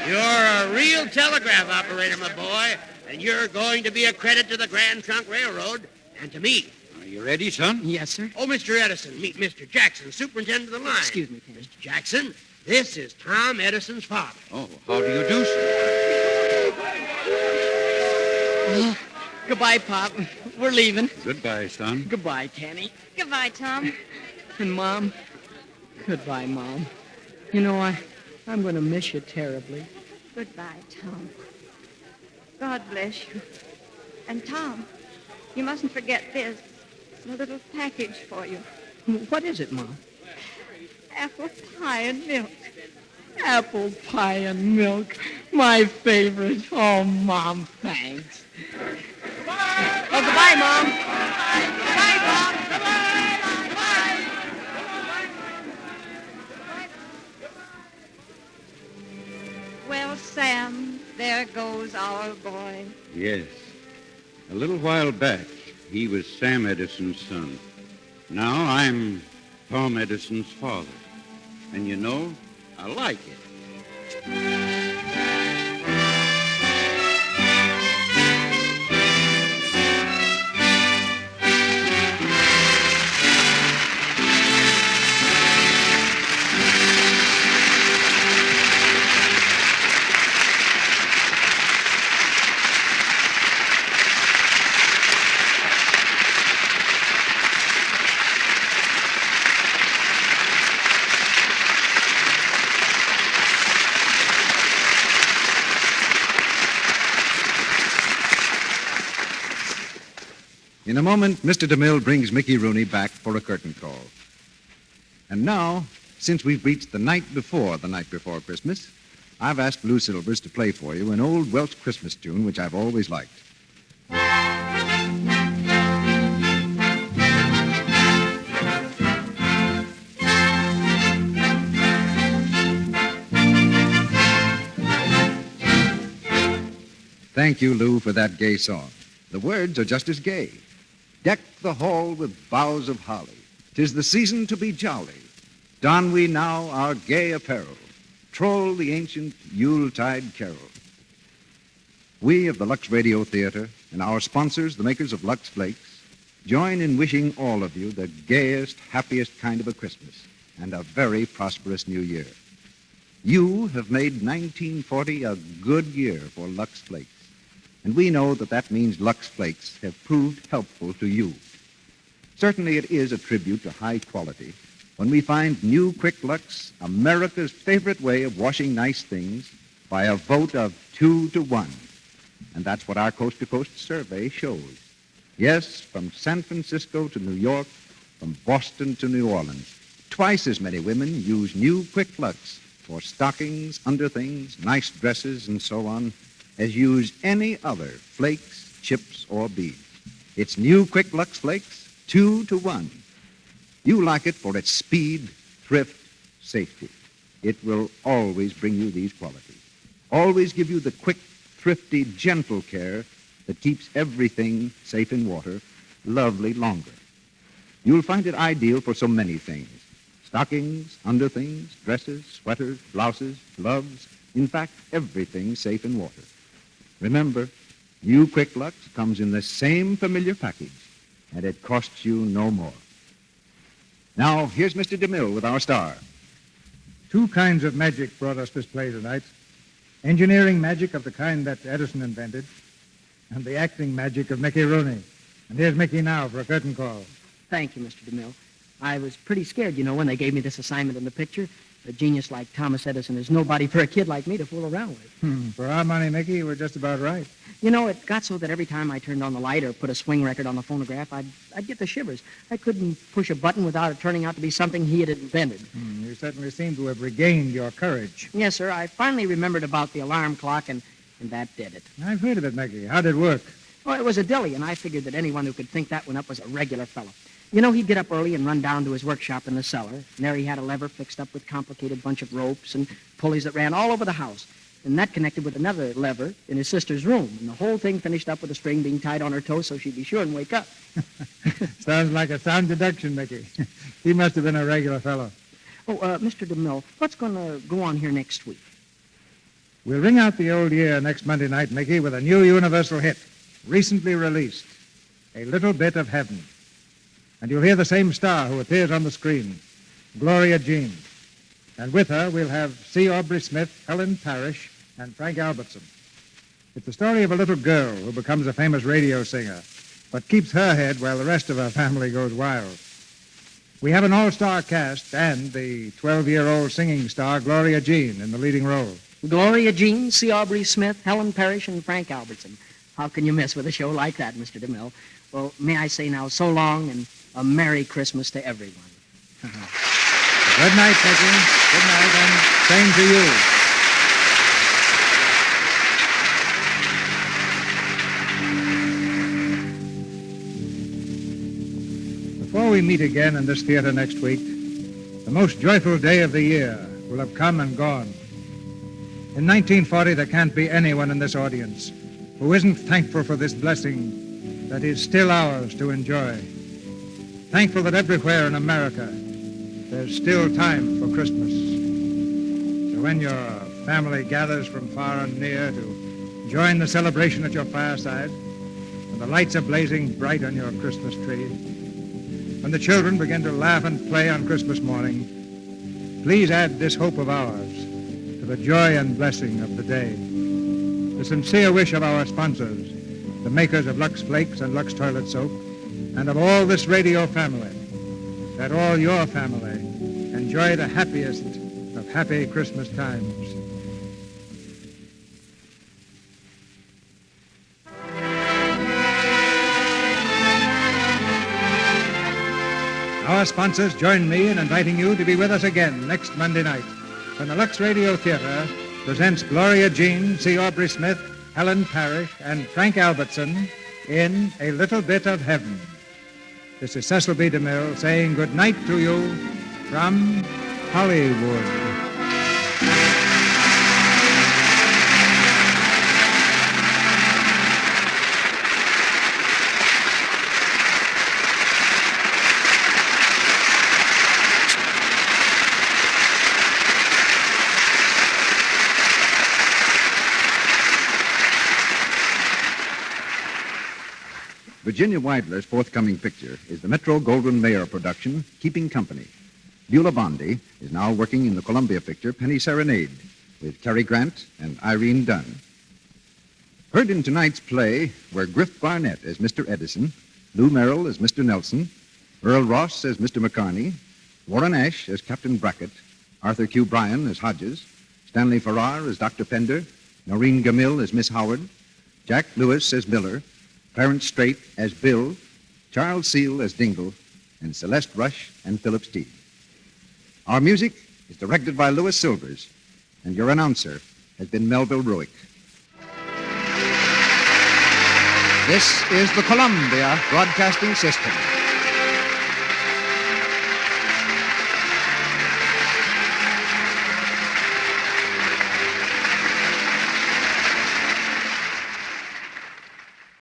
You're a real telegraph operator, my boy, and you're going to be a credit to the Grand Trunk Railroad and to me. Are you ready, son? Yes, sir. Oh, Mr. Edison, meet Mr. Jackson, superintendent of the line. Excuse me, Tanny. Mr. Jackson, this is Tom Edison's father. Oh, how do you do, sir? Oh, goodbye, Pop. We're leaving. Goodbye, son. Goodbye, Tanny. Goodbye, Tom. And Mom. Goodbye, Mom. You know, I'm going to miss you terribly. Goodbye, Tom. God bless you. And Tom, you mustn't forget this. A little package for you. What is it, Mom? Apple pie and milk. Apple pie and milk. My favorite. Oh, Mom, thanks. Goodbye. Oh, goodbye, Mom. Goodbye, Bob. Well, Sam, there goes our boy. Yes. A little while back, he was Sam Edison's son. Now I'm Tom Edison's father. And you know, I like it. In a moment, Mr. DeMille brings Mickey Rooney back for a curtain call. And now, since we've reached the night before Christmas, I've asked Blue Silvers to play for you an old Welsh Christmas tune which I've always liked. Thank you, Lou, for that gay song. The words are just as gay. Deck the hall with boughs of holly. 'Tis the season to be jolly. Don we now our gay apparel. Troll the ancient Yuletide carol. We of the Lux Radio Theatre and our sponsors, the makers of Lux Flakes, join in wishing all of you the gayest, happiest kind of a Christmas and a very prosperous new year. You have made 1940 a good year for Lux Flakes. And we know that means Lux Flakes have proved helpful to you. Certainly it is a tribute to high quality when we find new Quick Lux, America's favorite way of washing nice things, by a vote of 2-1. And that's what our coast-to-coast survey shows. Yes, from San Francisco to New York, from Boston to New Orleans, twice as many women use new Quick Lux for stockings, underthings, nice dresses, and so on, as use any other flakes, chips, or beads. It's new Quick Lux Flakes, 2-1. You like it for its speed, thrift, safety. It will always bring you these qualities. Always give you the quick, thrifty, gentle care that keeps everything safe in water lovely longer. You'll find it ideal for so many things. Stockings, underthings, dresses, sweaters, blouses, gloves, in fact, everything safe in water. Remember, new Quick Lux comes in the same familiar package, and it costs you no more. Now, here's Mr. DeMille with our star. Two kinds of magic brought us this play tonight. Engineering magic of the kind that Edison invented, and the acting magic of Mickey Rooney. And here's Mickey now for a curtain call. Thank you, Mr. DeMille. I was pretty scared, when they gave me this assignment in the picture. A genius like Thomas Edison is nobody for a kid like me to fool around with. For our money, Mickey, you were just about right. It got so that every time I turned on the light or put a swing record on the phonograph, I'd get the shivers. I couldn't push a button without it turning out to be something he had invented. You certainly seem to have regained your courage. Yes, sir. I finally remembered about the alarm clock, and that did it. I've heard of it, Mickey. How'd it work? Oh, it was a dilly, and I figured that anyone who could think that one up was a regular fellow. He'd get up early and run down to his workshop in the cellar. And there he had a lever fixed up with complicated bunch of ropes and pulleys that ran all over the house. And that connected with another lever in his sister's room. And the whole thing finished up with a string being tied on her toe so she'd be sure and wake up. Sounds like a sound deduction, Mickey. He must have been a regular fellow. Oh, Mr. DeMille, what's going to go on here next week? We'll ring out the old year next Monday night, Mickey, with a new universal hit, recently released, A Little Bit of Heaven. And you'll hear the same star who appears on the screen, Gloria Jean. And with her, we'll have C. Aubrey Smith, Helen Parrish, and Frank Albertson. It's the story of a little girl who becomes a famous radio singer, but keeps her head while the rest of her family goes wild. We have an all-star cast and the 12-year-old singing star, Gloria Jean, in the leading role. Gloria Jean, C. Aubrey Smith, Helen Parrish, and Frank Albertson. How can you miss with a show like that, Mr. DeMille? Well, may I say now, so long and a Merry Christmas to everyone. Good night, Mickey. Good night, and same to you. Before we meet again in this theater next week, the most joyful day of the year will have come and gone. In 1940, there can't be anyone in this audience who isn't thankful for this blessing that is still ours to enjoy. Thankful that everywhere in America, there's still time for Christmas. So when your family gathers from far and near to join the celebration at your fireside, and the lights are blazing bright on your Christmas tree, when the children begin to laugh and play on Christmas morning, please add this hope of ours to the joy and blessing of the day. The sincere wish of our sponsors, the makers of Lux Flakes and Lux Toilet Soap, and of all this radio family, that all your family enjoy the happiest of happy Christmas times. Our sponsors join me in inviting you to be with us again next Monday night when the Lux Radio Theatre presents Gloria Jean, C. Aubrey Smith, Helen Parrish, and Frank Albertson in A Little Bit of Heaven. This is Cecil B. DeMille saying good night to you from Hollywood. Virginia Weidler's forthcoming picture is the Metro-Goldwyn-Mayer production, Keeping Company. Beulah Bondi is now working in the Columbia picture, Penny Serenade, with Cary Grant and Irene Dunn. Heard in tonight's play were Griff Barnett as Mr. Edison, Lou Merrill as Mr. Nelson, Earl Ross as Mr. McCarney, Warren Ash as Captain Brackett, Arthur Q. Bryan as Hodges, Stanley Farrar as Dr. Pender, Noreen Gamil as Miss Howard, Jack Lewis as Miller, Clarence Strait as Bill, Charles Seal as Dingle, and Celeste Rush and Philip Steed. Our music is directed by Louis Silvers, and your announcer has been Melville Ruick. This is the Columbia Broadcasting System.